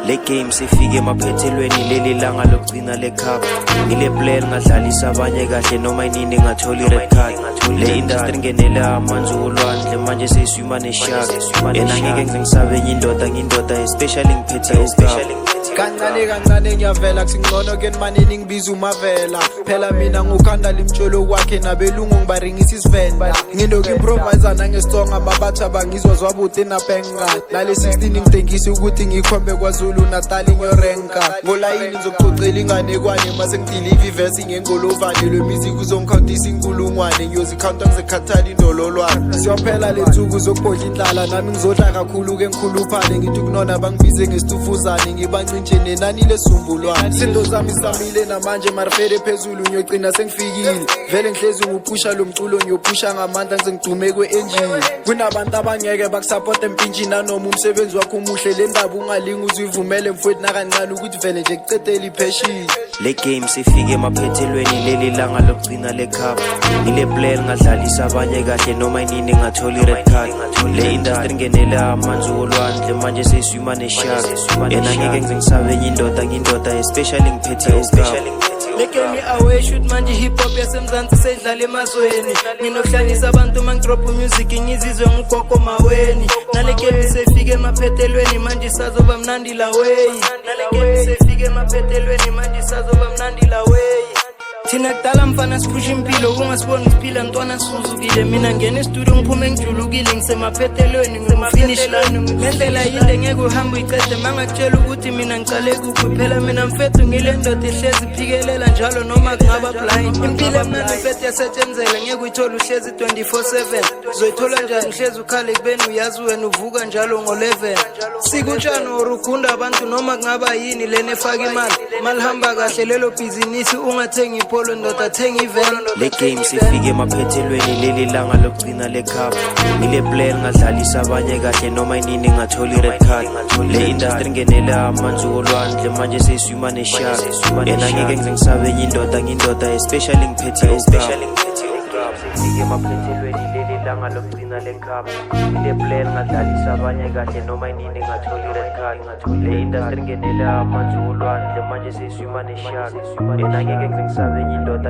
Le game sifike emaphethelweni leli langa lokugcina le cup. Ngile player ngadlalisa abanye kahle noma inini ngatholi red card. Le industry ngenela amanzi olwandle manje sesiyima neshark. Yena ngeke ngisabe indoda ngindoda especially ngiphethe ucup. Kancane ngiyavela kusingcono ke manini ngibiza umavela phela mina ngukhanda limtsholo kwakhe nabelungu ngibaringisa isivenda ngindoku improvise nangesong ababatha abangizwa zwabuthi napenga nale 16 ngidengisa ukuthi ngikhombe kwaZulu Natal nyorenka ngolayini ngizokucocela inganekwane mase ngideliver iverse ngengolovane lo music uzongikhontisa inkulungwane ngiyozikhawunta ngizekhathali indololwane siyophela lethuku zokubhodla indlala nami ngizodla kakhulu ke ngikhuluphale ngithi kunona bangibize ngesitufuzane ngibancintshe nenani lesumbulwane izinto zami samile namanje marifere phezulu ngiyogcina sengifikile vele ngihlezi ngupusha lo mculo ngiyopusha ngamandla ngizengidume kwe-engine kunabantu abangeke bakusupport empintshini nanoma umsebenzi wakho umuhle le ndaba ungalingi uzivumele mfowethu nakancane ukuthi vele nje kucedela ipheshini. Le game sifike emaphethelweni leli langa lokugcina le cup. Ngile player ngadlalisa abanye kahle noma inini ngatholi red card. Le industry ngenela amanzi olwandle manje sesiyima neshark. Yena ngeke ngisabe indoda ngindoda especially ngiphethe ucup. Le game away shoot manje hip hop yasemzansi sedlala emazweni nginokuhlalisa abantu mangidrop music ngizizwe ngugogo maweni nale game sefike emaphethelweni manje sazoba mnandi la way nale game sefike emaphethelweni manje sazoba mnandi la way thina kudala mfana siphusha impilo ungasiboni siphila ntwana sisuzukile mina ngene studio ngiphume ngijulukile ngisemaphethelweni ngifinish line ngendlela yinde ngeke uhambe uyicede mangakutshela ukuthi mina ngicale kuphi phela mina mfethu ngile ndoda ehlezi iphikelela njalo noma kungaba blind impilo emnandi mfethu yasetshenzela ngeke uyithola uhlezi 24/7 uzoyithola njani uhlezi ukhale kubeni uyazi wena uvuka njalo ngo11 sikutshani orugunda abantu noma kungaba yini lene efaka imali malihamba kahle lelo business ungathengi ndoda thenga ivela. Le game sifike emaphethelweni leli langa lokugcina le cup. Ngile player ngadlalisa abanye kahle noma inini ngatholi red card. Le industry ngenela amanzi olwandle manje sesiyima neshark. Yena ngeke ngisabe indoda ngindoda especially ngiphethe ucup. Sifike emaphethelweni leli langa lokugcina le cup. Ngile player ngadlalisa abanye kahle noma inini ngatholi red card. Le industry ngenela amanzi olwandle manje sesiyima neshark. Yena ngeke ngisabe indoda